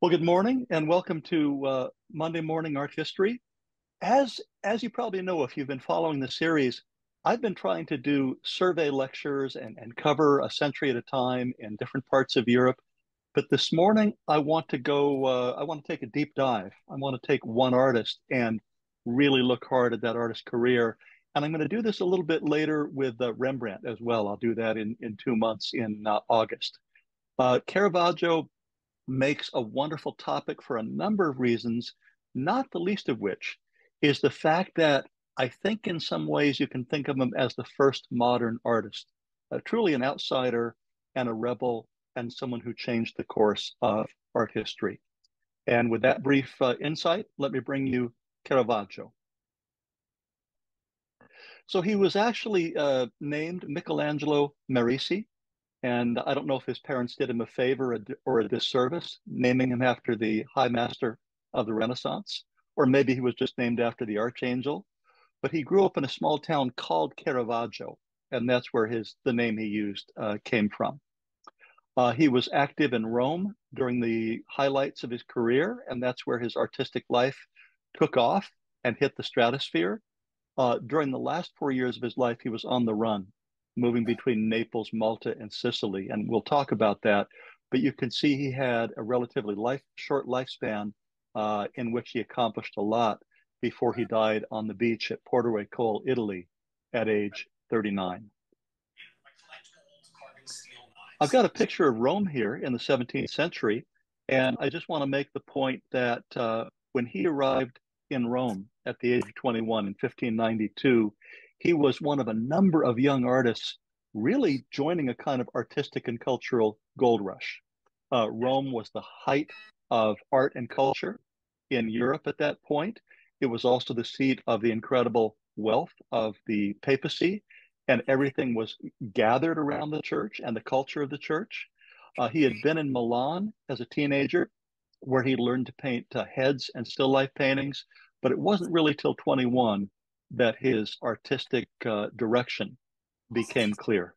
Well, good morning and welcome to Monday Morning Art History. As you probably know, if you've been following the series, I've been trying to do survey lectures and cover a century at a time in different parts of Europe. But this morning, I want to take a deep dive. I want to take one artist and really look hard at that artist's career. And I'm going to do this a little bit later with Rembrandt as well. I'll do that in 2 months in August. Caravaggio makes a wonderful topic for a number of reasons, not the least of which is the fact that I think in some ways you can think of him as the first modern artist, truly an outsider and a rebel and someone who changed the course of art history. And with that brief insight, let me bring you Caravaggio. So he was actually named Michelangelo Merisi, and I don't know if his parents did him a favor or a disservice, naming him after the High Master of the Renaissance, or maybe he was just named after the Archangel. But he grew up in a small town called Caravaggio, and that's where the name he used came from. He was active in Rome during the highlights of his career, and that's where his artistic life took off and hit the stratosphere. During the last 4 years of his life, he was on the run, moving between Naples, Malta, and Sicily. And we'll talk about that. But you can see he had a relatively short lifespan in which he accomplished a lot before he died on the beach at Porto Recole, Italy, at age 39. I've got a picture of Rome here in the 17th century, and I just want to make the point that when he arrived in Rome at the age of 21 in 1592, he was one of a number of young artists really joining a kind of artistic and cultural gold rush. Rome was the height of art and culture in Europe at that point. It was also the seat of the incredible wealth of the papacy, and everything was gathered around the church and the culture of the church. He had been in Milan as a teenager, where he learned to paint heads and still life paintings, but it wasn't really till 21 that his artistic direction became clear.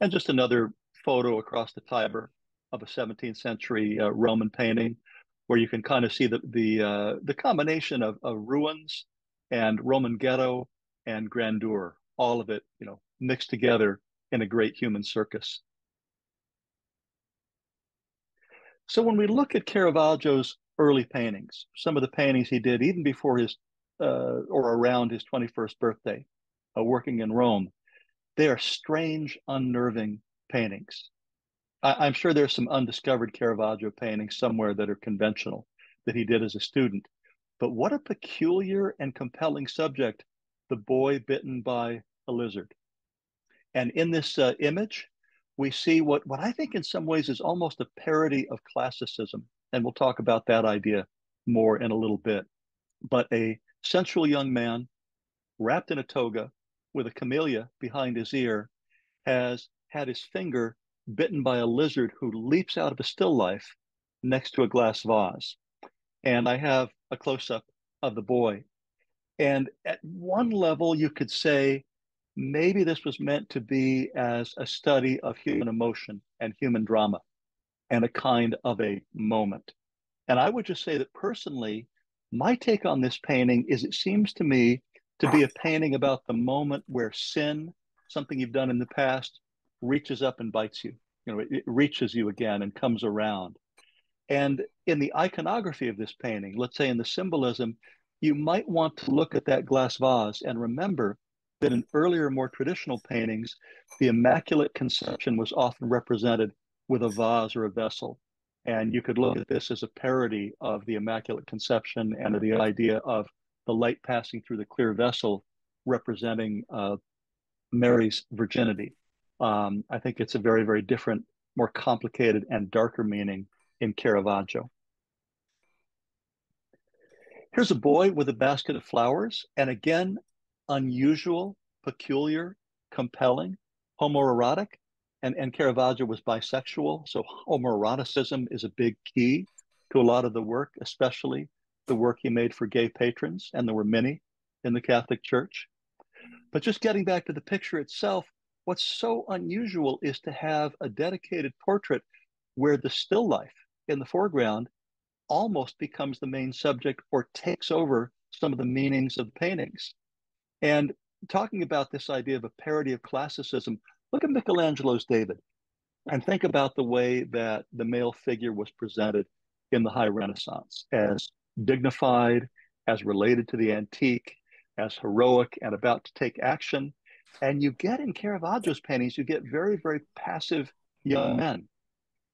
And just another photo across the Tiber of a 17th century Roman painting, where you can kind of see the combination of ruins and Roman ghetto and grandeur, all of it, mixed together in a great human circus. So when we look at Caravaggio's early paintings, some of the paintings he did even before his or around his 21st birthday, working in Rome, they are strange, unnerving paintings. I'm sure there's some undiscovered Caravaggio paintings somewhere that are conventional that he did as a student. But what a peculiar and compelling subject, the boy bitten by a lizard. And in this image, we see what I think in some ways is almost a parody of classicism. And we'll talk about that idea more in a little bit. But a sensual young man wrapped in a toga with a camellia behind his ear has had his finger bitten by a lizard who leaps out of a still life next to a glass vase. And I have a close up of the boy. And at one level, you could say maybe this was meant to be as a study of human emotion and human drama and a kind of a moment. And I would just say that personally, my take on this painting is it seems to me to be a painting about the moment where sin, something you've done in the past, reaches up and bites you. It reaches you again and comes around. And in the iconography of this painting, let's say in the symbolism, you might want to look at that glass vase and remember that in earlier, more traditional paintings, the Immaculate Conception was often represented with a vase or a vessel. And you could look at this as a parody of the Immaculate Conception and of the idea of the light passing through the clear vessel representing Mary's virginity. I think it's a very, very different, more complicated and darker meaning in Caravaggio. Here's a boy with a basket of flowers, and again, unusual, peculiar, compelling, homoerotic, and Caravaggio was bisexual, so homoeroticism is a big key to a lot of the work, especially the work he made for gay patrons, and there were many in the Catholic Church. But just getting back to the picture itself, what's so unusual is to have a dedicated portrait where the still life in the foreground almost becomes the main subject or takes over some of the meanings of the paintings. And talking about this idea of a parody of classicism, look at Michelangelo's David and think about the way that the male figure was presented in the High Renaissance as dignified, as related to the antique, as heroic and about to take action. And you get in Caravaggio's paintings, you get very, very passive young men.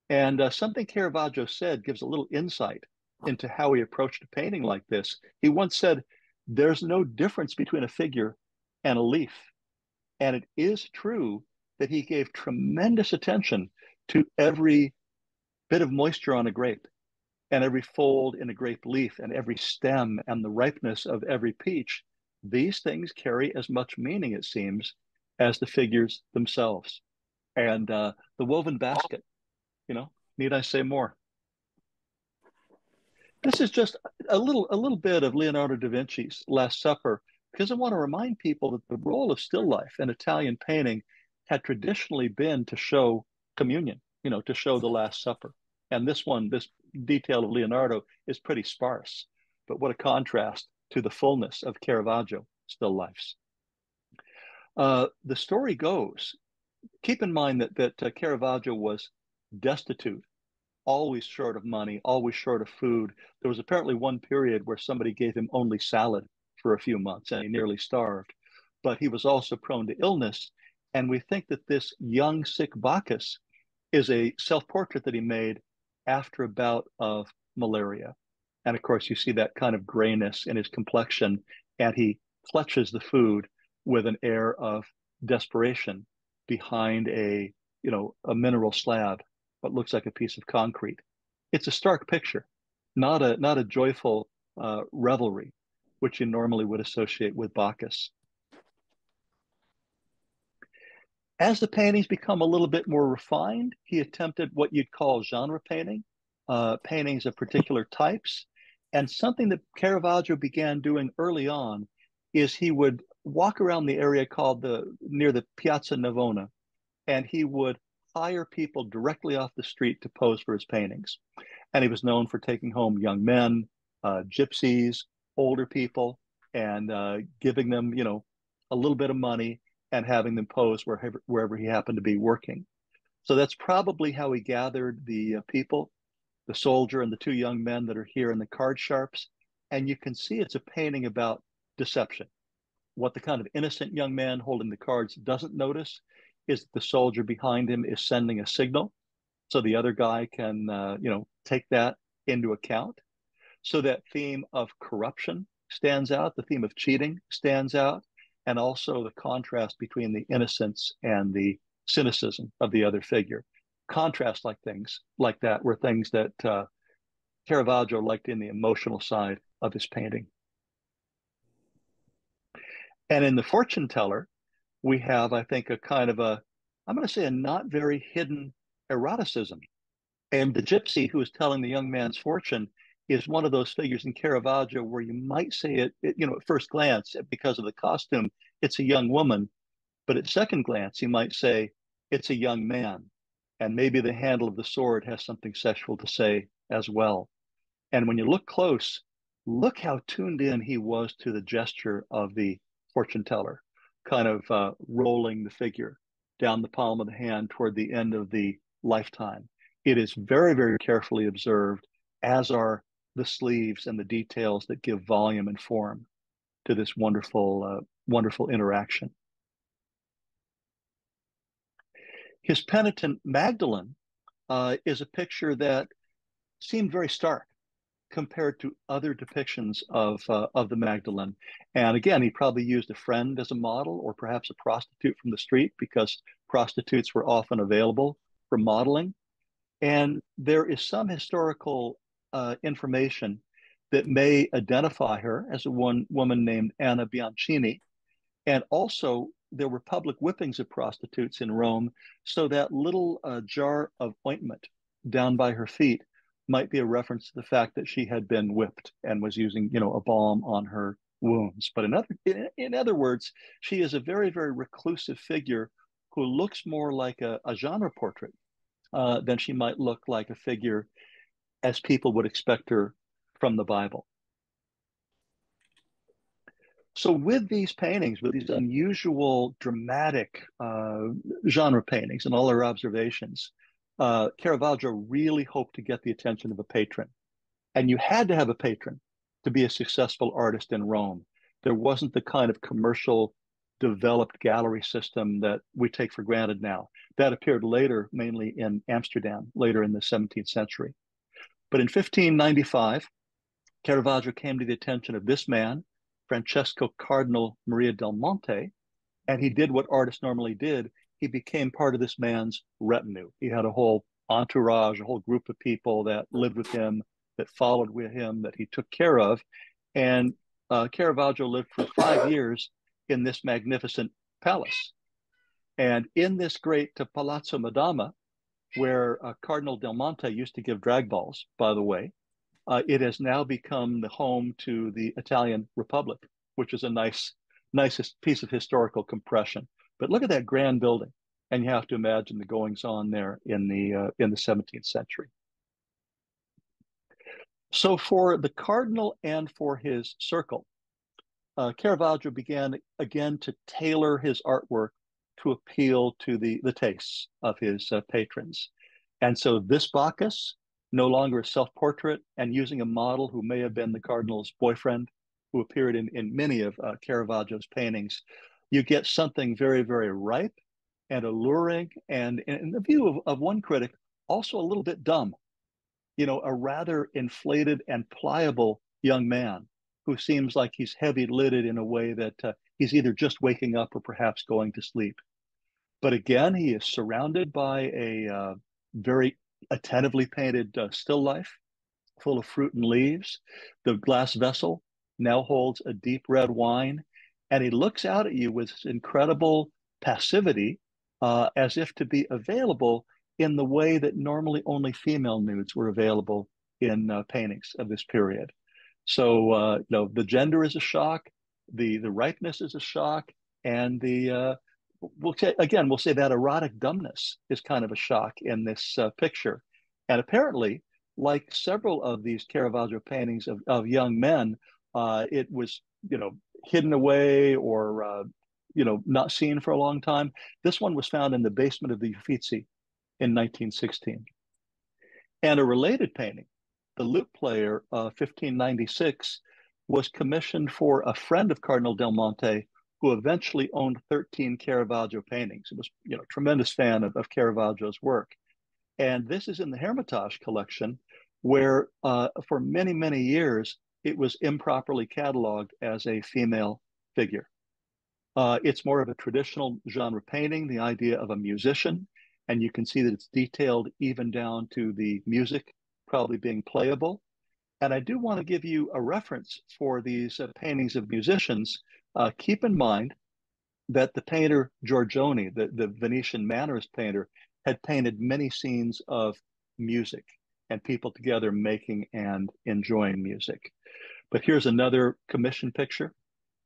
And something Caravaggio said gives a little insight into how he approached a painting like this. He once said, "There's no difference between a figure and a leaf." And it is true that he gave tremendous attention to every bit of moisture on a grape and every fold in a grape leaf and every stem and the ripeness of every peach. These things carry as much meaning, it seems, as the figures themselves. And the woven basket, need I say more? This is just a little bit of Leonardo da Vinci's Last Supper, because I want to remind people that the role of still life in Italian painting had traditionally been to show communion, to show the Last Supper. And this detail of Leonardo is pretty sparse, but what a contrast to the fullness of Caravaggio still lifes. The story goes, keep in mind that Caravaggio was destitute, always short of money, always short of food. There was apparently one period where somebody gave him only salad for a few months and he nearly starved. But he was also prone to illness. And we think that this young, sick Bacchus is a self-portrait that he made after a bout of malaria. And of course, you see that kind of grayness in his complexion, and he clutches the food with an air of desperation behind a mineral slab, what looks like a piece of concrete. It's a stark picture, not a joyful revelry, which you normally would associate with Bacchus. As the paintings become a little bit more refined, he attempted what you'd call genre painting, paintings of particular types. And something that Caravaggio began doing early on is he would walk around the area called near the Piazza Navona, and he would hire people directly off the street to pose for his paintings. And he was known for taking home young men, gypsies, older people, and giving them, a little bit of money and having them pose wherever he happened to be working. So that's probably how he gathered the people, the soldier and the two young men that are here in the card sharps. And you can see it's a painting about deception. What the kind of innocent young man holding the cards doesn't notice is that the soldier behind him is sending a signal so the other guy can, take that into account. So that theme of corruption stands out, the theme of cheating stands out, and also the contrast between the innocence and the cynicism of the other figure. Contrast like things like that were things that Caravaggio liked in the emotional side of his painting. And in the fortune teller, we have, I think, a kind of I'm going to say a not very hidden eroticism. And the gypsy who is telling the young man's fortune is one of those figures in Caravaggio where you might say at first glance, because of the costume, it's a young woman. But at second glance, you might say it's a young man. And maybe the handle of the sword has something sexual to say as well. And when you look close, look how tuned in he was to the gesture of the fortune teller, kind of rolling the figure down the palm of the hand toward the end of the lifetime. It is very, very carefully observed, as are the sleeves and the details that give volume and form to this wonderful interaction. His penitent Magdalene is a picture that seemed very stark compared to other depictions of the Magdalene. And again, he probably used a friend as a model, or perhaps a prostitute from the street, because prostitutes were often available for modeling. And there is some historical information that may identify her as a woman named Anna Bianchini. And also, there were public whippings of prostitutes in Rome, so that little jar of ointment down by her feet might be a reference to the fact that she had been whipped and was using, a balm on her wounds. But in other words, she is a very, very reclusive figure who looks more like a genre portrait then she might look like a figure as people would expect her from the Bible. So with these paintings, with these unusual, dramatic genre paintings and all her observations, Caravaggio really hoped to get the attention of a patron. And you had to have a patron to be a successful artist in Rome. There wasn't the kind of commercial developed gallery system that we take for granted now. That appeared later, mainly in Amsterdam, later in the 17th century. But in 1595, Caravaggio came to the attention of this man, Francesco Cardinal Maria del Monte, and he did what artists normally did. He became part of this man's retinue. He had a whole entourage, a whole group of people that lived with him, that followed with him, that he took care of. And Caravaggio lived for 5 years in this magnificent palace. And in this great Palazzo Madama, where Cardinal Del Monte used to give drag balls, by the way, it has now become the home to the Italian Republic, which is a nicest piece of historical compression. But look at that grand building, and you have to imagine the goings on there in the 17th century. So for the cardinal and for his circle, Caravaggio began again to tailor his artwork to appeal to the tastes of his patrons. And so this Bacchus, no longer a self-portrait and using a model who may have been the cardinal's boyfriend, who appeared in many of Caravaggio's paintings, you get something very, very ripe and alluring, and in the view of one critic, also a little bit dumb. You know, a rather inflated and pliable young man who seems like he's heavy-lidded in a way that he's either just waking up or perhaps going to sleep. But again, he is surrounded by a very attentively painted still life full of fruit and leaves. The glass vessel now holds a deep red wine, and he looks out at you with incredible passivity, as if to be available in the way that normally only female nudes were available in paintings of this period. So, the gender is a shock, the ripeness is a shock, and we'll say that erotic dumbness is kind of a shock in this picture. And apparently, like several of these Caravaggio paintings of young men, it was, hidden away or, not seen for a long time. This one was found in the basement of the Uffizi in 1916. And a related painting, the lute player, 1596, was commissioned for a friend of Cardinal Del Monte, who eventually owned 13 Caravaggio paintings. He was, a tremendous fan of Caravaggio's work. And this is in the Hermitage collection, where for many, many years, it was improperly cataloged as a female figure. It's more of a traditional genre painting, the idea of a musician, and you can see that it's detailed even down to the music probably being playable. And I do want to give you a reference for these paintings of musicians. Keep in mind that the painter Giorgione, the Venetian Mannerist painter, had painted many scenes of music and people together making and enjoying music. But here's another commission picture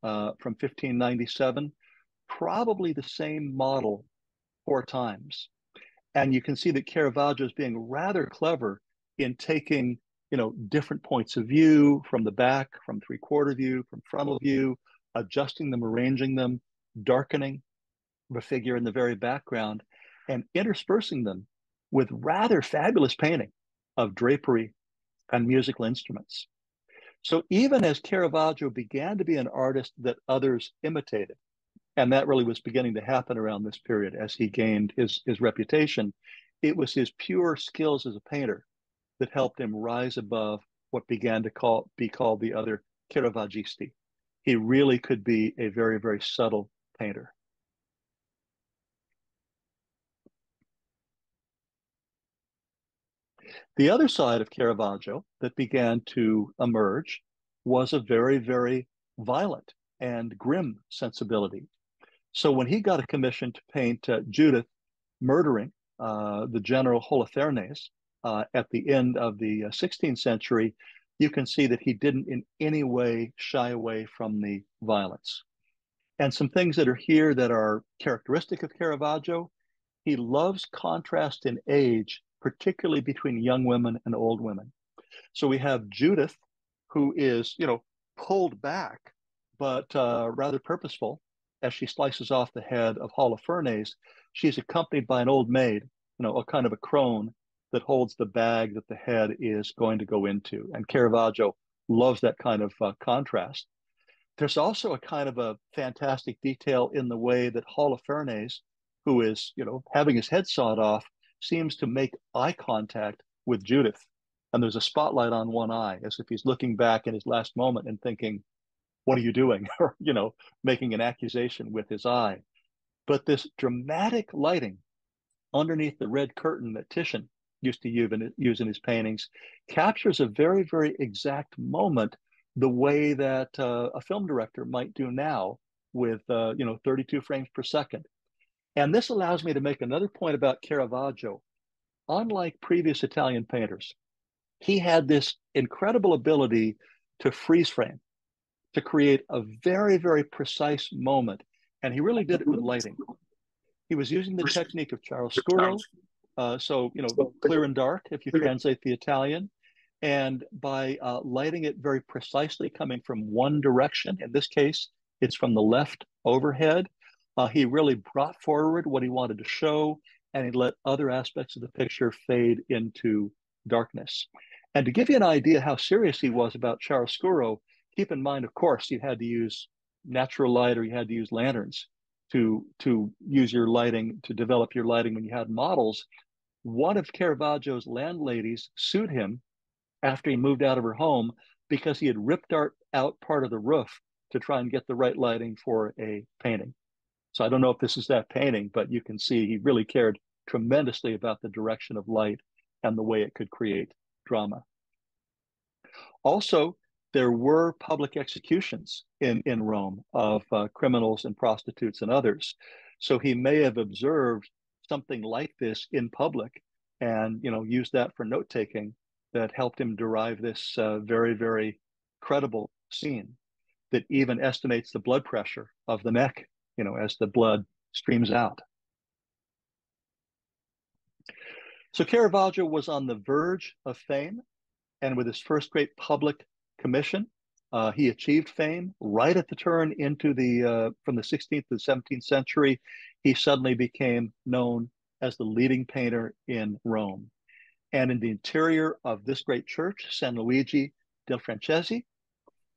from 1597, probably the same model 4 times. And you can see that Caravaggio is being rather clever in taking, different points of view from the back, from three-quarter view, from frontal view, adjusting them, arranging them, darkening the figure in the very background, and interspersing them with rather fabulous painting of drapery and musical instruments. So even as Caravaggio began to be an artist that others imitated, and that really was beginning to happen around this period as he gained his reputation, it was his pure skills as a painter that helped him rise above what began to be called the other Caravaggisti. He really could be a very, very subtle painter. The other side of Caravaggio that began to emerge was a very, very violent and grim sensibility. So when he got a commission to paint Judith murdering the general Holofernes at the end of the 16th century, you can see that he didn't in any way shy away from the violence. And some things that are here that are characteristic of Caravaggio, He loves contrast in age, particularly between young women and old women. So we have Judith, who is, pulled back, but rather purposeful as she slices off the head of Holofernes. She's accompanied by an old maid, a kind of a crone that holds the bag that the head is going to go into. And Caravaggio loves that kind of contrast. There's also a kind of a fantastic detail in the way that Holofernes, who is, having his head sawed off, seems to make eye contact with Judith. And there's a spotlight on one eye, as if he's looking back in his last moment and thinking, what are you doing? Or, making an accusation with his eye. But this dramatic lighting underneath the red curtain that Titian used to use in his paintings captures a very, very exact moment, the way that a film director might do now with 32 frames per second. And this allows me to make another point about Caravaggio. Unlike previous Italian painters, he had this incredible ability to freeze frame, to create a very, very precise moment. And he really did it with lighting. He was using the technique of chiaroscuro, so clear and dark, if you translate the Italian, and by lighting it very precisely, coming from one direction. In this case, it's from the left overhead. He really brought forward what he wanted to show, and he let other aspects of the picture fade into darkness. And to give you an idea how serious he was about chiaroscuro, keep in mind, of course, you had to use natural light or you had to use lanterns to use your lighting, to develop your lighting when you had models. One of Caravaggio's landladies sued him after he moved out of her home because he had ripped out part of the roof to try and get the right lighting for a painting. So I don't know if this is that painting, but you can see he really cared tremendously about the direction of light and the way it could create drama. Also, there were public executions in Rome of criminals and prostitutes and others. So he may have observed something like this in public and used that for note taking that helped him derive this very, very credible scene that even estimates the blood pressure of the neck, as the blood streams out. So Caravaggio was on the verge of fame, and with his first great public commission, he achieved fame right at the turn into from the 16th to the 17th century. He suddenly became known as the leading painter in Rome. And in the interior of this great church, San Luigi del Francesi,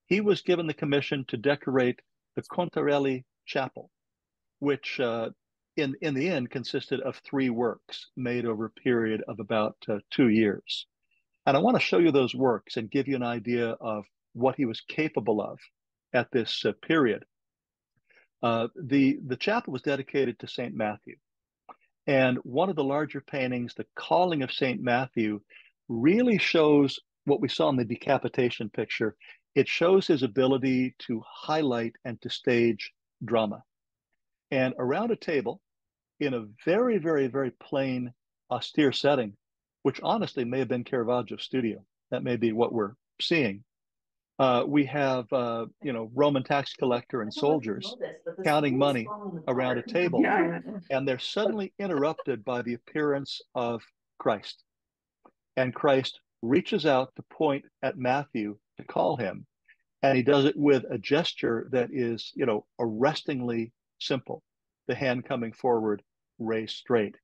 he was given the commission to decorate the Contarelli Chapel, which in the end consisted of 3 works made over a period of about 2 years. And I want to show you those works and give you an idea of what he was capable of at this period. The chapel was dedicated to St. Matthew. And one of the larger paintings, The Calling of St. Matthew, really shows what we saw in the decapitation picture. It shows his ability to highlight and to stage drama. And around a table, in a very, very, very plain, austere setting, which honestly may have been Caravaggio's studio. That may be what we're seeing. We have, Roman tax collector and soldiers counting money around a table, and they're suddenly interrupted by the appearance of Christ. And Christ reaches out to point at Matthew to call him, and he does it with a gesture that is, arrestingly simple. The hand coming forward, raised straight.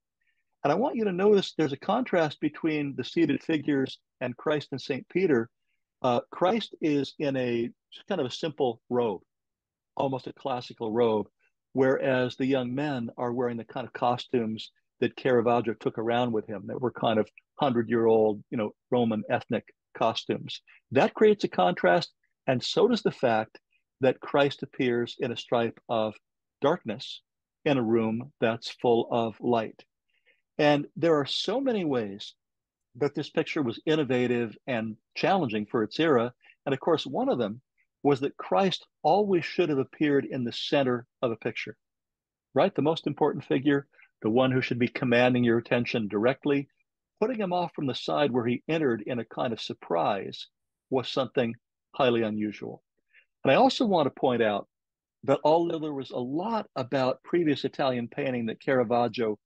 And I want you to notice there's a contrast between the seated figures and Christ and St. Peter. Christ is in a kind of a simple robe, almost a classical robe, whereas the young men are wearing the kind of costumes that Caravaggio took around with him that were kind of 100-year-old, Roman ethnic costumes. That creates a contrast, and so does the fact that Christ appears in a stripe of darkness in a room that's full of light. And there are so many ways that this picture was innovative and challenging for its era. And of course, one of them was that Christ always should have appeared in the center of a picture, right? The most important figure, the one who should be commanding your attention directly. Putting him off from the side where he entered in a kind of surprise was something highly unusual. And I also want to point out that although there was a lot about previous Italian painting that Caravaggio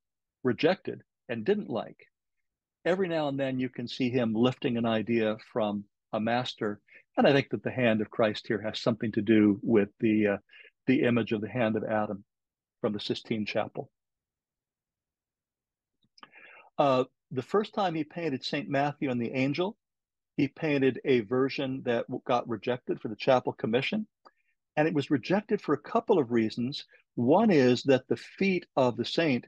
rejected and didn't like. Every now and then you can see him lifting an idea from a master. And I think that the hand of Christ here has something to do with the image of the hand of Adam from the Sistine Chapel. The first time he painted St. Matthew and the angel, he painted a version that got rejected for the chapel commission. And it was rejected for a couple of reasons. One is that the feet of the saint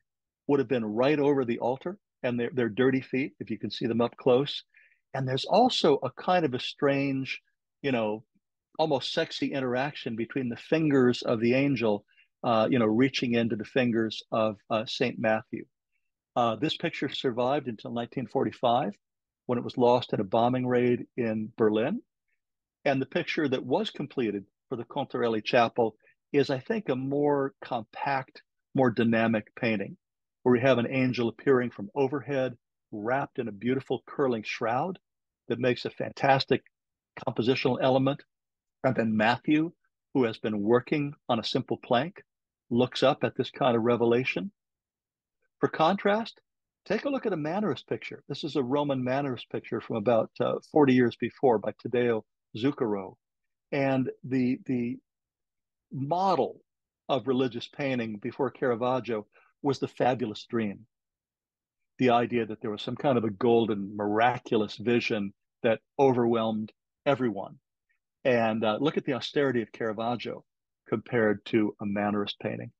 would have been right over the altar, and they're dirty feet, if you can see them up close. And there's also a kind of a strange, almost sexy interaction between the fingers of the angel, reaching into the fingers of St. Matthew. This picture survived until 1945, when it was lost in a bombing raid in Berlin. And the picture that was completed for the Contarelli Chapel is, I think, a more compact, more dynamic painting, where we have an angel appearing from overhead, wrapped in a beautiful curling shroud that makes a fantastic compositional element. And then Matthew, who has been working on a simple plank, looks up at this kind of revelation. For contrast, take a look at a Mannerist picture. This is a Roman Mannerist picture from about 40 years before by Taddeo Zuccaro. And the model of religious painting before Caravaggio was the fabulous dream. The idea that there was some kind of a golden, miraculous vision that overwhelmed everyone. And look at the austerity of Caravaggio compared to a Mannerist painting.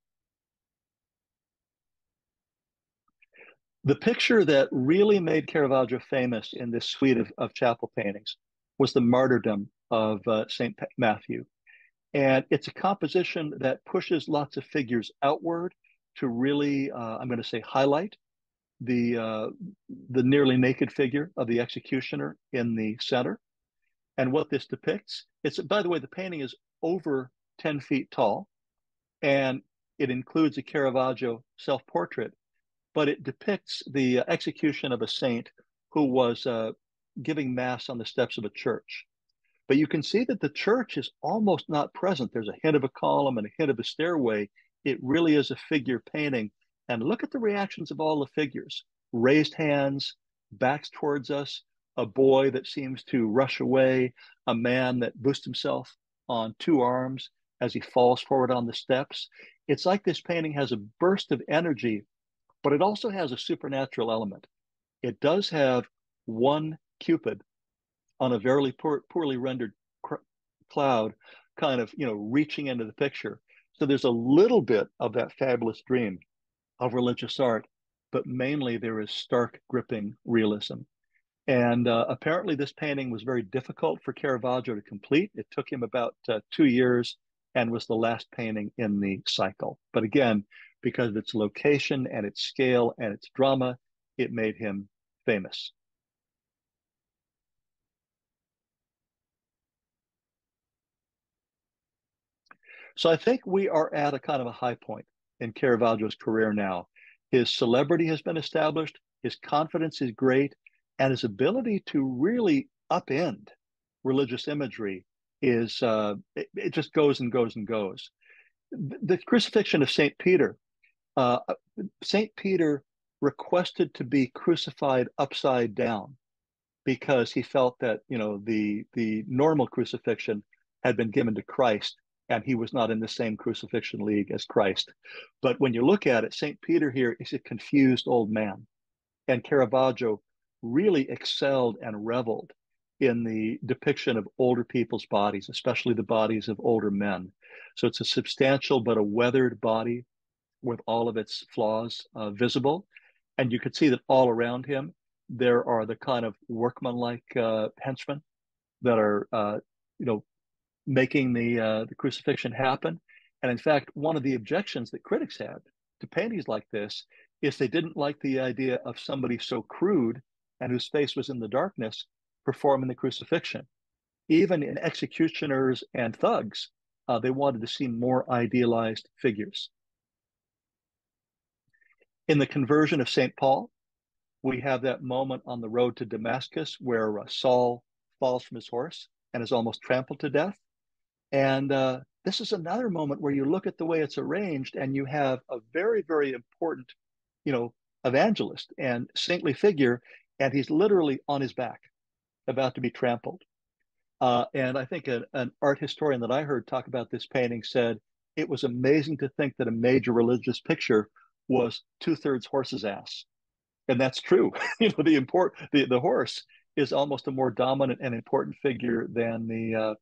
The picture that really made Caravaggio famous in this suite of chapel paintings was the martyrdom of St. Matthew. And it's a composition that pushes lots of figures outward to really, I'm going to say, highlight the nearly naked figure of the executioner in the center. And what this depicts, by the way, the painting is over 10 feet tall, and it includes a Caravaggio self-portrait, but it depicts the execution of a saint who was giving mass on the steps of a church. But you can see that the church is almost not present. There's a hint of a column and a hint of a stairway. It really is a figure painting. And look at the reactions of all the figures. Raised hands, backs towards us, a boy that seems to rush away, a man that boosts himself on two arms as he falls forward on the steps. It's like this painting has a burst of energy, but it also has a supernatural element. It does have one Cupid on a very poorly rendered cloud, kind of, reaching into the picture. So there's a little bit of that fabulous dream of religious art, but mainly there is stark, gripping realism. And apparently this painting was very difficult for Caravaggio to complete. It took him about 2 years and was the last painting in the cycle. But again, because of its location and its scale and its drama, it made him famous. So I think we are at a kind of a high point in Caravaggio's career now. His celebrity has been established, his confidence is great, and his ability to really upend religious imagery is it just goes and goes and goes. The crucifixion of Saint Peter, uh, Saint Peter requested to be crucified upside down because he felt that the normal crucifixion had been given to Christ, and he was not in the same crucifixion league as Christ. But when you look at it, Saint Peter here is a confused old man, and Caravaggio really excelled and reveled in the depiction of older people's bodies, especially the bodies of older men. So it's a substantial but a weathered body with all of its flaws visible. And you could see that all around him, there are the kind of workmanlike henchmen that are, making the crucifixion happen. And in fact, one of the objections that critics had to paintings like this is they didn't like the idea of somebody so crude and whose face was in the darkness performing the crucifixion. Even in executioners and thugs, they wanted to see more idealized figures. In the conversion of St. Paul, we have that moment on the road to Damascus where Saul falls from his horse and is almost trampled to death. And this is another moment where you look at the way it's arranged and you have a very, very important, evangelist and saintly figure, and he's literally on his back, about to be trampled. And I think an art historian that I heard talk about this painting said it was amazing to think that a major religious picture was two-thirds horse's ass. And that's true. The horse is almost a more dominant and important figure than the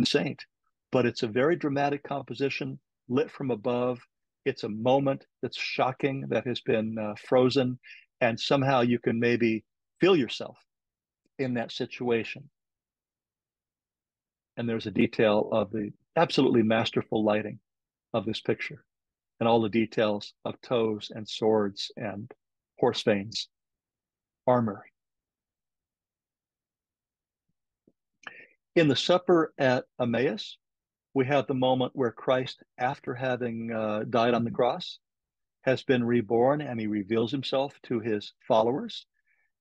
saint. But it's a very dramatic composition, lit from above. It's a moment that's shocking, that has been frozen, and somehow you can maybe feel yourself in that situation. And there's a detail of the absolutely masterful lighting of this picture, and all the details of toes and swords and horse veins, armor. In the supper at Emmaus, we have the moment where Christ, after having died on the cross, has been reborn, and he reveals himself to his followers.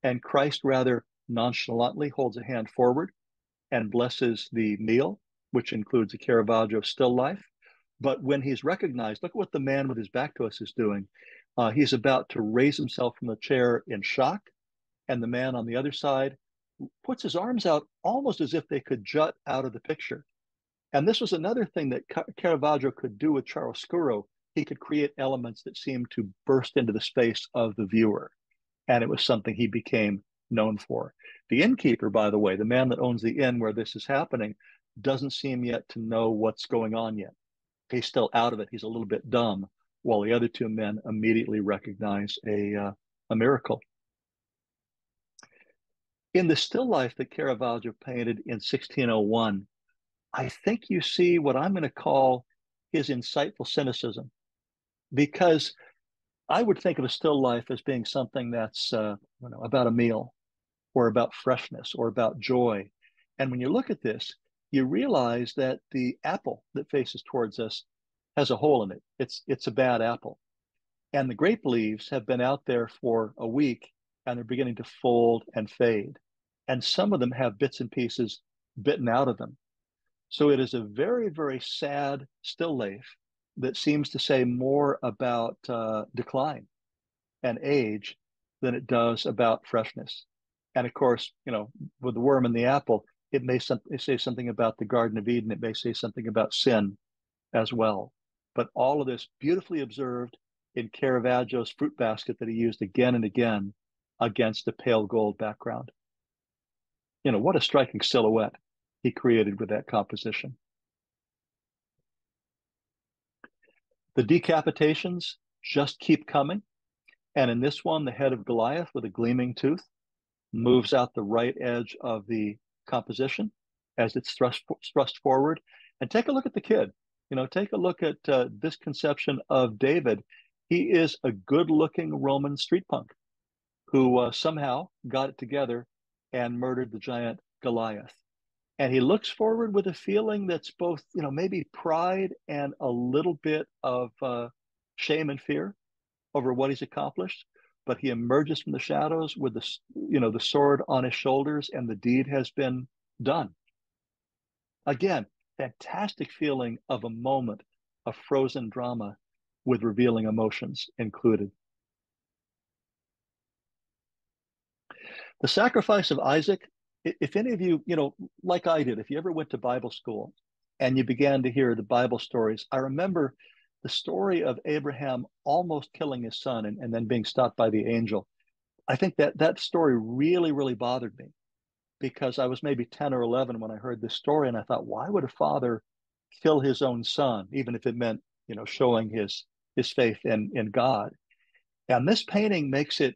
And Christ rather nonchalantly holds a hand forward and blesses the meal, which includes a Caravaggio still life. But when he's recognized, look at what the man with his back to us is doing. He's about to raise himself from the chair in shock, and the man on the other side puts his arms out almost as if they could jut out of the picture. And this was another thing that Caravaggio could do with chiaroscuro. He could create elements that seemed to burst into the space of the viewer. And it was something he became known for. The innkeeper, by the way, the man that owns the inn where this is happening, doesn't seem yet to know what's going on yet. He's still out of it. He's a little bit dumb, while the other two men immediately recognize a miracle. In the still life that Caravaggio painted in 1601, I think you see what I'm going to call his insightful cynicism, because I would think of a still life as being something that's about a meal, or about freshness, or about joy. And when you look at this, you realize that the apple that faces towards us has a hole in it. It's a bad apple. And the grape leaves have been out there for a week, and they're beginning to fold and fade. And some of them have bits and pieces bitten out of them. So it is a very, very sad still life that seems to say more about decline and age than it does about freshness. And of course, with the worm in the apple, it may say something about the Garden of Eden. It may say something about sin as well. But all of this beautifully observed in Caravaggio's fruit basket that he used again and again against a pale gold background. What a striking silhouette he created with that composition. The decapitations just keep coming. And in this one, the head of Goliath with a gleaming tooth moves out the right edge of the composition as it's thrust forward. And take a look at the kid. Take a look at this conception of David. He is a good-looking Roman street punk who somehow got it together and murdered the giant Goliath. And he looks forward with a feeling that's both, maybe pride and a little bit of shame and fear over what he's accomplished. But he emerges from the shadows with the sword on his shoulders, and the deed has been done. Again, fantastic feeling of a moment of frozen drama with revealing emotions included. The sacrifice of Isaac, if any of you, like I did, if you ever went to Bible school and you began to hear the Bible stories, I remember the story of Abraham almost killing his son and then being stopped by the angel. I think that story really, really bothered me, because I was maybe 10 or 11 when I heard this story, and I thought, why would a father kill his own son, even if it meant, showing his faith in God? And this painting makes it,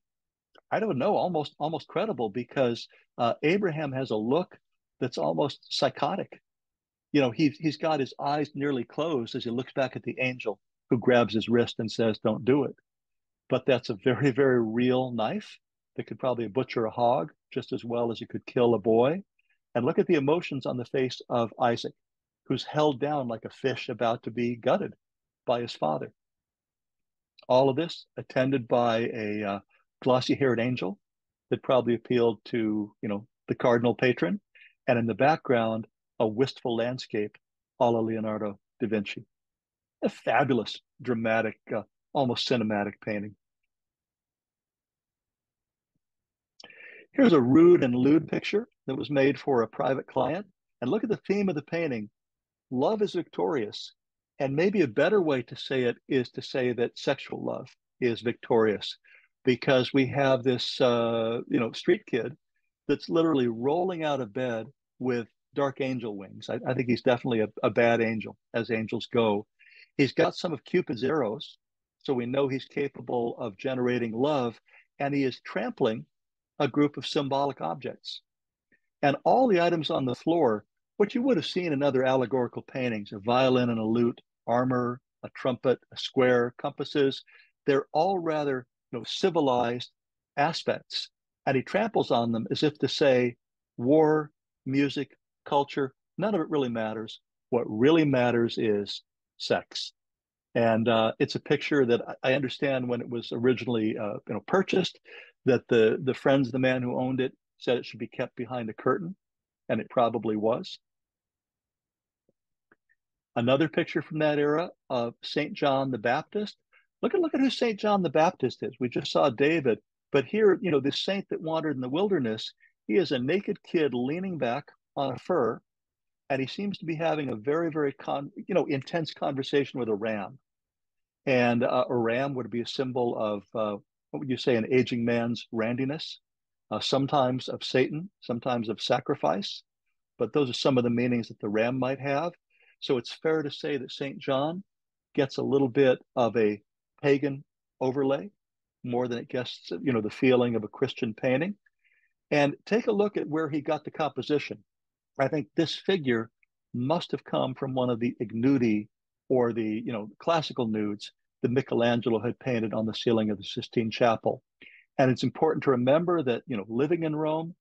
I don't know, almost credible, because Abraham has a look that's almost psychotic. He's got his eyes nearly closed as he looks back at the angel who grabs his wrist and says, "Don't do it." But that's a very, very real knife that could probably butcher a hog just as well as it could kill a boy. And look at the emotions on the face of Isaac, who's held down like a fish about to be gutted by his father. All of this attended by a glossy-haired angel that probably appealed to, the cardinal patron. And in the background, a wistful landscape a la Leonardo da Vinci. A fabulous, dramatic, almost cinematic painting. Here's a rude and lewd picture that was made for a private client. And look at the theme of the painting. Love is victorious. And maybe a better way to say it is to say that sexual love is victorious, because we have this, street kid that's literally rolling out of bed with dark angel wings. I think he's definitely a bad angel, as angels go. He's got some of Cupid's arrows, so we know he's capable of generating love, and he is trampling a group of symbolic objects. And all the items on the floor, what you would have seen in other allegorical paintings, a violin and a lute, armor, a trumpet, a square, compasses, they're all rather civilized aspects. And he tramples on them as if to say, war, music, culture, none of it really matters. What really matters is sex. And it's a picture that I understand when it was originally purchased, that the friends of the man who owned it said it should be kept behind a curtain, and it probably was. Another picture from that era of St. John the Baptist. Look at who St. John the Baptist is. We just saw David, but here, this saint that wandered in the wilderness, he is a naked kid leaning back on a fur, and he seems to be having a very, very intense conversation with a ram. And a ram would be a symbol of, what would you say, an aging man's randiness, sometimes of Satan, sometimes of sacrifice. But those are some of the meanings that the ram might have. So it's fair to say that St. John gets a little bit of a pagan overlay more than it gets, the feeling of a Christian painting. And take a look at where he got the composition. I think this figure must have come from one of the ignudi, or the classical nudes that Michelangelo had painted on the ceiling of the Sistine Chapel. And it's important to remember that living in Rome,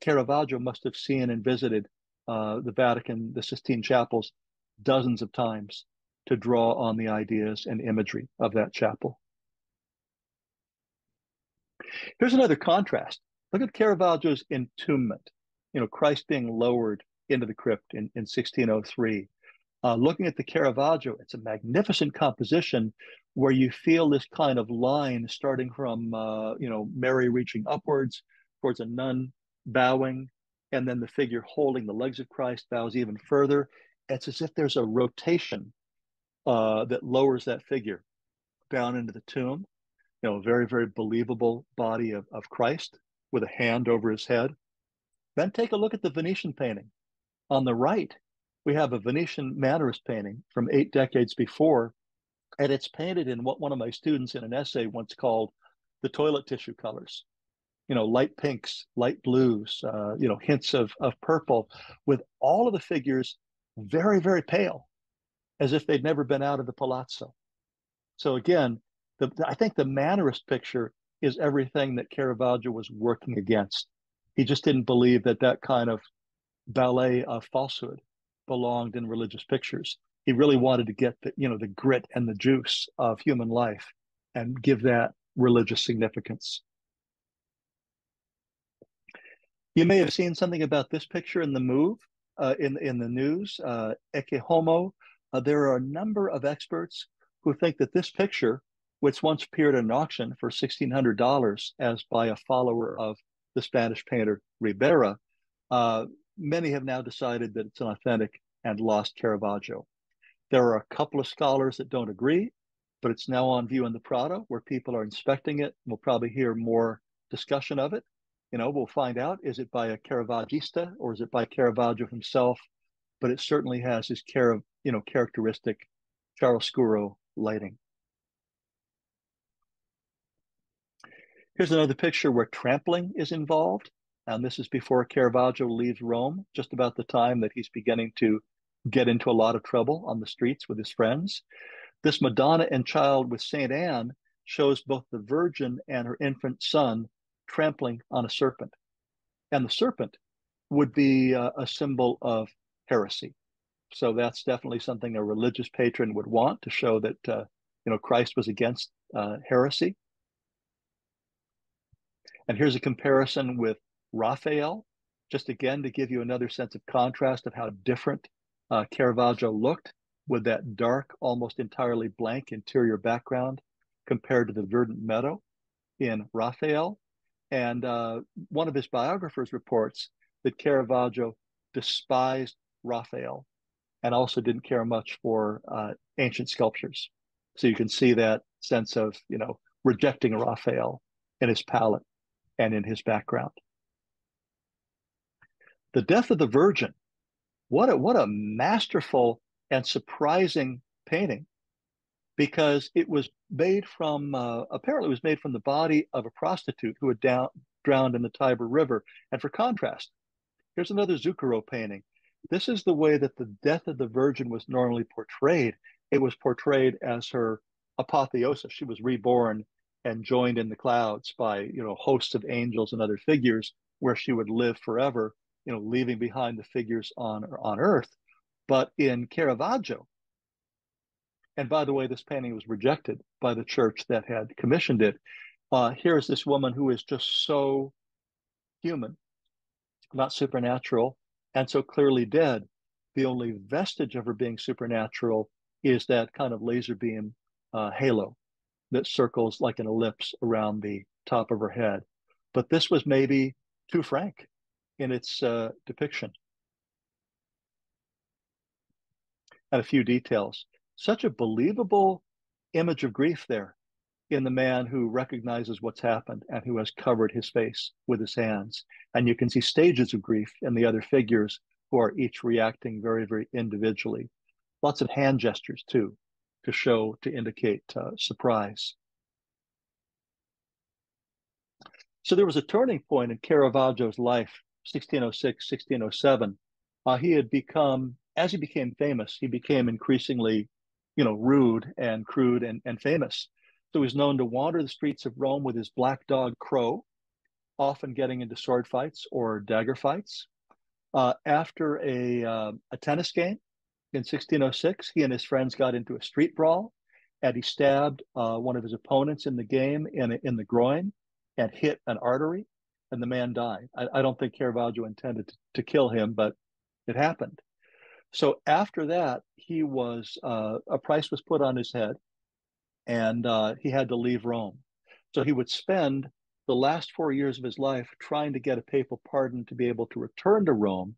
Caravaggio must have seen and visited the Vatican, the Sistine Chapels, dozens of times to draw on the ideas and imagery of that chapel. Here's another contrast. Look at Caravaggio's entombment. Christ being lowered into the crypt in 1603. Looking at the Caravaggio, it's a magnificent composition where you feel this kind of line starting from, Mary reaching upwards towards a nun bowing, and then the figure holding the legs of Christ bows even further. It's as if there's a rotation that lowers that figure down into the tomb. A very, very believable body of Christ with a hand over his head. Then take a look at the Venetian painting. On the right, we have a Venetian Mannerist painting from 8 decades before, and it's painted in what one of my students in an essay once called the toilet tissue colors. Light pinks, light blues, hints of purple, with all of the figures very, very pale, as if they'd never been out of the palazzo. So again, I think the Mannerist picture is everything that Caravaggio was working against. He just didn't believe that kind of ballet of falsehood belonged in religious pictures. He really wanted to get the grit and the juice of human life and give that religious significance. You may have seen something about this picture in the move, in the news, Ecce Homo. There are a number of experts who think that this picture, which once appeared at an auction for $1,600 as by a follower of the Spanish painter Ribera, many have now decided that it's an authentic and lost Caravaggio. There are a couple of scholars that don't agree, but it's now on view in the Prado where people are inspecting it. We'll probably hear more discussion of it. We'll find out, is it by a Caravaggista or is it by Caravaggio himself? But it certainly has his characteristic chiaroscuro lighting. Here's another picture where trampling is involved. And this is before Caravaggio leaves Rome, just about the time that he's beginning to get into a lot of trouble on the streets with his friends. This Madonna and Child with St. Anne shows both the Virgin and her infant son trampling on a serpent. And the serpent would be a symbol of heresy. So that's definitely something a religious patron would want to show that, Christ was against heresy. And here's a comparison with Raphael, just again to give you another sense of contrast of how different Caravaggio looked with that dark, almost entirely blank interior background compared to the verdant meadow in Raphael. And one of his biographers reports that Caravaggio despised Raphael and also didn't care much for ancient sculptures. So you can see that sense of, rejecting Raphael in his palette and in his background. The Death of the Virgin. What a masterful and surprising painting, because it was made from apparently it was made from the body of a prostitute who had drowned in the Tiber River. And for contrast, here's another Zucchero painting. This is the way that the death of the Virgin was normally portrayed. It was portrayed as her apotheosis. She was reborn and joined in the clouds by, hosts of angels and other figures, where she would live forever, leaving behind the figures on earth. But in Caravaggio, and by the way, this painting was rejected by the church that had commissioned it. Here's this woman who is just so human, not supernatural, and so clearly dead. The only vestige of her being supernatural is that kind of laser beam halo that circles like an ellipse around the top of her head. But this was maybe too frank in its depiction. And a few details. Such a believable image of grief there in the man who recognizes what's happened and who has covered his face with his hands. And you can see stages of grief in the other figures who are each reacting very, very individually. Lots of hand gestures too, to indicate surprise. So there was a turning point in Caravaggio's life, 1606, 1607. He had become, as he became famous, he became increasingly, rude and crude and famous. So he's known to wander the streets of Rome with his black dog Crow, often getting into sword fights or dagger fights. After a tennis game in 1606, he and his friends got into a street brawl, and he stabbed one of his opponents in the game in the groin and hit an artery, and the man died. I don't think Caravaggio intended to kill him, but it happened. So after that, a price was put on his head, and he had to leave Rome. So he would spend the last 4 years of his life trying to get a papal pardon to be able to return to Rome.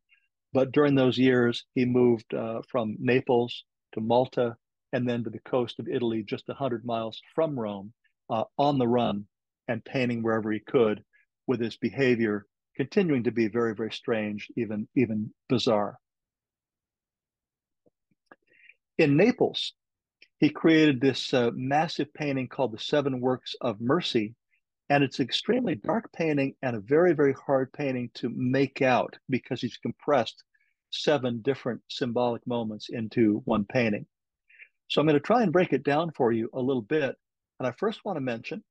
But during those years, he moved from Naples to Malta and then to the coast of Italy, just 100 miles from Rome, on the run and painting wherever he could, with his behavior continuing to be very, very strange, even bizarre. In Naples, he created this massive painting called the Seven Works of Mercy. And it's an extremely dark painting and a very, very hard painting to make out, because he's compressed 7 different symbolic moments into one painting. So I'm going to try and break it down for you a little bit. And I first want to mention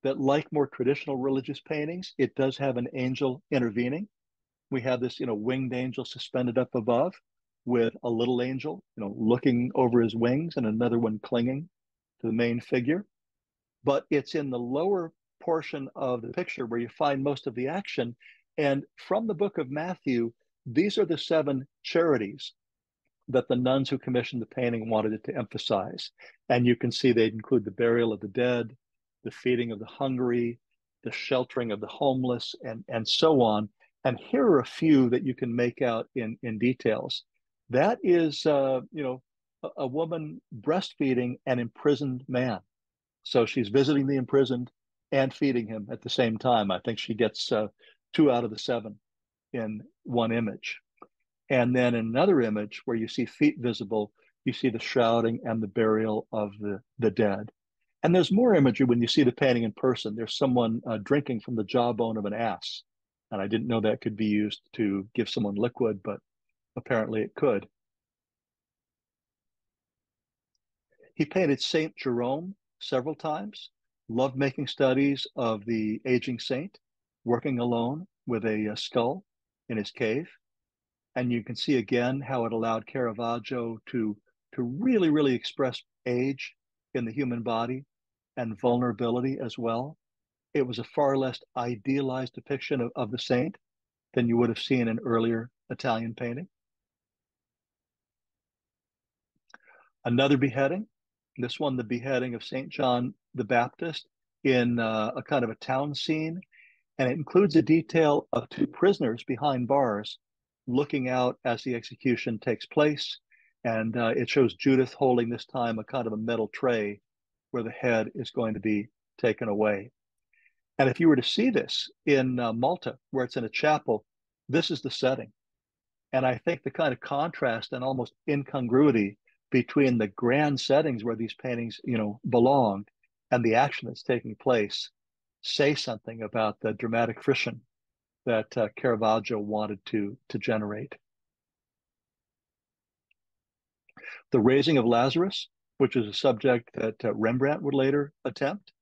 that, like more traditional religious paintings, it does have an angel intervening. We have this, winged angel suspended up above, with a little angel, looking over his wings, and another one clinging to the main figure. But it's in the lower portion of the picture where you find most of the action. And from the book of Matthew, these are the 7 charities that the nuns who commissioned the painting wanted it to emphasize. And you can see they include the burial of the dead, the feeding of the hungry, the sheltering of the homeless, and so on. And here are a few that you can make out in details. That is, a woman breastfeeding an imprisoned man. So she's visiting the imprisoned and feeding him at the same time. I think she gets 2 out of the 7 in one image. And then in another image where you see feet visible, you see the shrouding and the burial of the dead. And there's more imagery when you see the painting in person. There's someone drinking from the jawbone of an ass. And I didn't know that could be used to give someone liquid, but apparently it could. He painted Saint Jerome several times, loved making studies of the aging saint, working alone with a skull in his cave. And you can see again how it allowed Caravaggio to really, really express age in the human body and vulnerability as well. It was a far less idealized depiction of the saint than you would have seen in earlier Italian painting. Another beheading, this one, the beheading of St. John the Baptist, in a kind of a town scene. And it includes a detail of two prisoners behind bars looking out as the execution takes place. And it shows Judith holding this time a kind of a metal tray where the head is going to be taken away. And if you were to see this in Malta, where it's in a chapel, this is the setting. And I think the kind of contrast and almost incongruity between the grand settings where these paintings, belong and the action that's taking place say something about the dramatic friction that Caravaggio wanted to generate. The raising of Lazarus, which is a subject that Rembrandt would later attempt.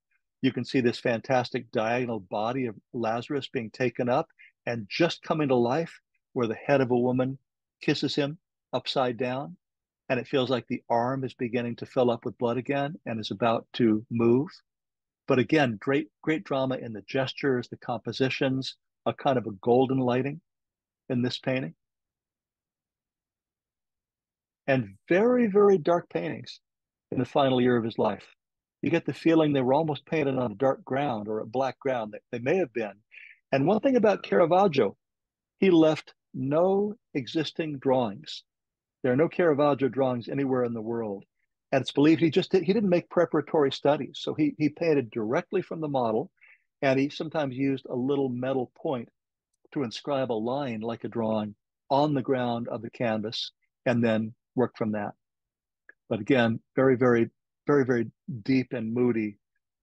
You can see this fantastic diagonal body of Lazarus being taken up and just coming to life where the head of a woman kisses him upside down. And it feels like the arm is beginning to fill up with blood again and is about to move. But again, great drama in the gestures, the compositions, a kind of a golden lighting in this painting. And very, very dark paintings in the final year of his life. You get the feeling they were almost painted on a dark ground or a black ground. They may have been. And one thing about Caravaggio, he left no existing drawings. There are no Caravaggio drawings anywhere in the world. And it's believed he didn't make preparatory studies. So he painted directly from the model, and he sometimes used a little metal point to inscribe a line like a drawing on the ground of the canvas and then work from that. But again, very, very, very, very deep and moody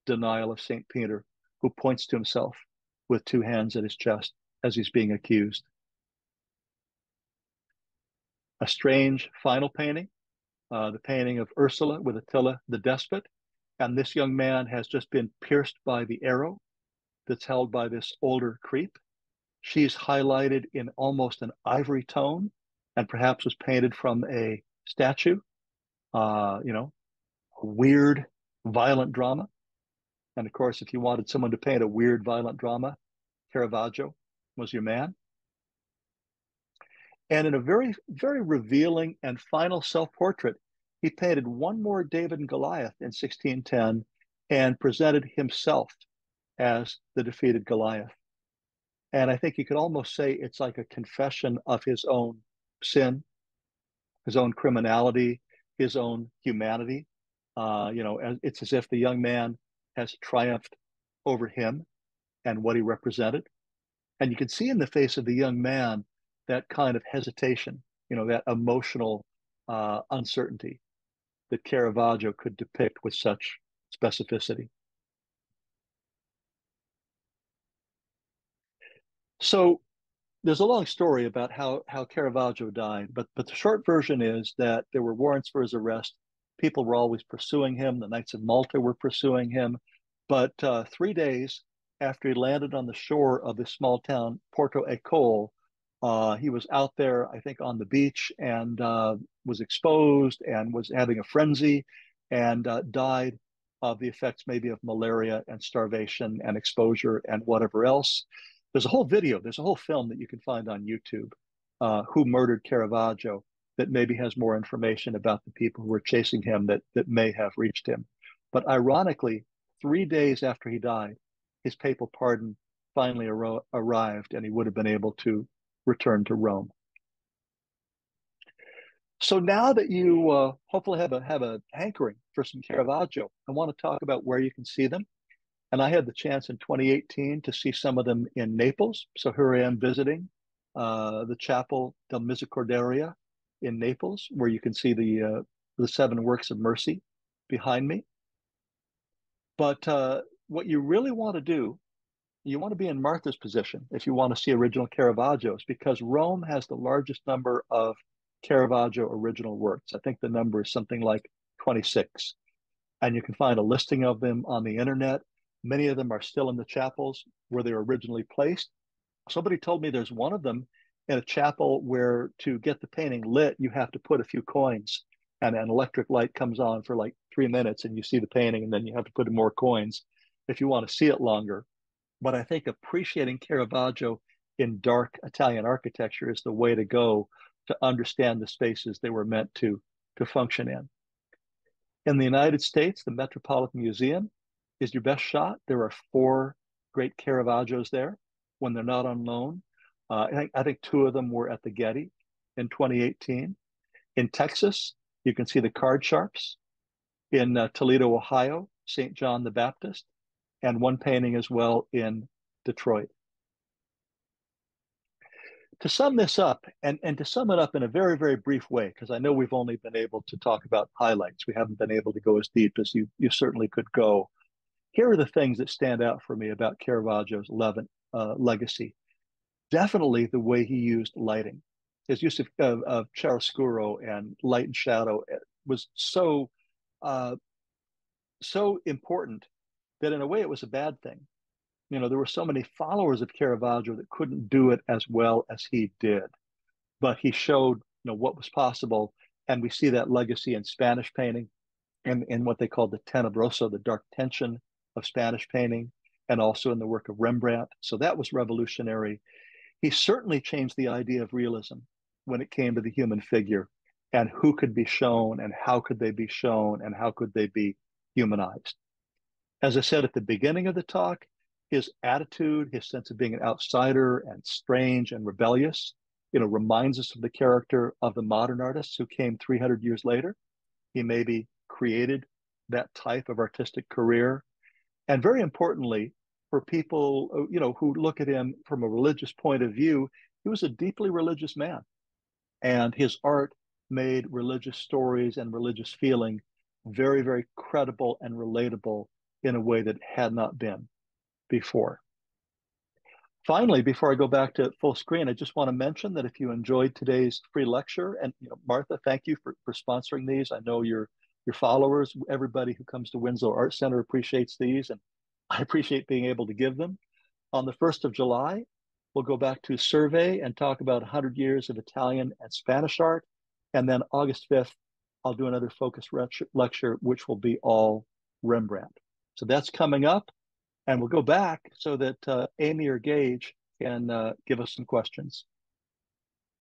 denial of St. Peter, who points to himself with two hands at his chest as he's being accused. A strange final painting, the painting of Ursula with Attila the despot. And this young man has just been pierced by the arrow that's held by this older creep. She's highlighted in almost an ivory tone and perhaps was painted from a statue, a weird, violent drama. And of course, if you wanted someone to paint a weird, violent drama, Caravaggio was your man. And in a very, very revealing and final self-portrait, he painted one more David and Goliath in 1610 and presented himself as the defeated Goliath. And I think you could almost say it's like a confession of his own sin, his own criminality, his own humanity. It's as if the young man has triumphed over him and what he represented. And you can see in the face of the young man that kind of hesitation, that emotional uncertainty that Caravaggio could depict with such specificity. So there's a long story about how Caravaggio died, but the short version is that there were warrants for his arrest. People were always pursuing him. The Knights of Malta were pursuing him. But 3 days after he landed on the shore of this small town, Porto Ecole, he was out there, I think, on the beach and was exposed and was having a frenzy and died of the effects maybe of malaria and starvation and exposure and whatever else. There's a whole video, there's a whole film that you can find on YouTube, Who Murdered Caravaggio, that maybe has more information about the people who were chasing him that may have reached him. But ironically, 3 days after he died, his papal pardon finally arrived and he would have been able to return to Rome. So now that you hopefully have a hankering for some Caravaggio, I want to talk about where you can see them. And I had the chance in 2018 to see some of them in Naples. So here I am visiting the Chapel del Misericordia in Naples, where you can see the 7 works of mercy behind me. But what you really want to do, you want to be in Martha's position if you want to see original Caravaggios, because Rome has the largest number of Caravaggio original works. I think the number is something like 26. And you can find a listing of them on the internet. Many of them are still in the chapels where they were originally placed. Somebody told me there's one of them in a chapel where to get the painting lit, you have to put a few coins and an electric light comes on for like 3 minutes and you see the painting, and then you have to put in more coins if you want to see it longer. But I think appreciating Caravaggio in dark Italian architecture is the way to go to understand the spaces they were meant to function in. In the United States, the Metropolitan Museum is your best shot. There are 4 great Caravaggios there. when they're not on loan. I think two of them were at the Getty in 2018. In Texas, you can see the card sharps. In Toledo, Ohio, St. John the Baptist, and one painting as well in Detroit. To sum this up, and to sum it up in a very, very brief way, because I know we've only been able to talk about highlights. We haven't been able to go as deep as you certainly could go. Here are the things that stand out for me about Caravaggio's legacy. Definitely the way he used lighting. His use of chiaroscuro and light and shadow was so important that in a way it was a bad thing. You know, there were so many followers of Caravaggio that couldn't do it as well as he did, but he showed, what was possible, and we see that legacy in Spanish painting and in what they called the tenebroso, the dark tension of Spanish painting, and also in the work of Rembrandt. So that was revolutionary. He certainly changed the idea of realism when it came to the human figure and who could be shown and how could they be shown and how could they be humanized. As I said at the beginning of the talk, his attitude, his sense of being an outsider and strange and rebellious, reminds us of the character of the modern artists who came 300 years later. He maybe created that type of artistic career. And very importantly, for people, who look at him from a religious point of view, he was a deeply religious man. And his art made religious stories and religious feeling very, very credible and relatable in a way that had not been before. Finally, before I go back to full screen, I just want to mention that if you enjoyed today's free lecture, and Martha, thank you for sponsoring these. I know your followers, everybody who comes to Winslow Art Center appreciates these, and I appreciate being able to give them. On the 1st of July, we'll go back to survey and talk about 100 years of Italian and Spanish art. And then August 5th, I'll do another focus lecture, which will be all Rembrandt. So that's coming up. And we'll go back so that Amy or Gage can give us some questions.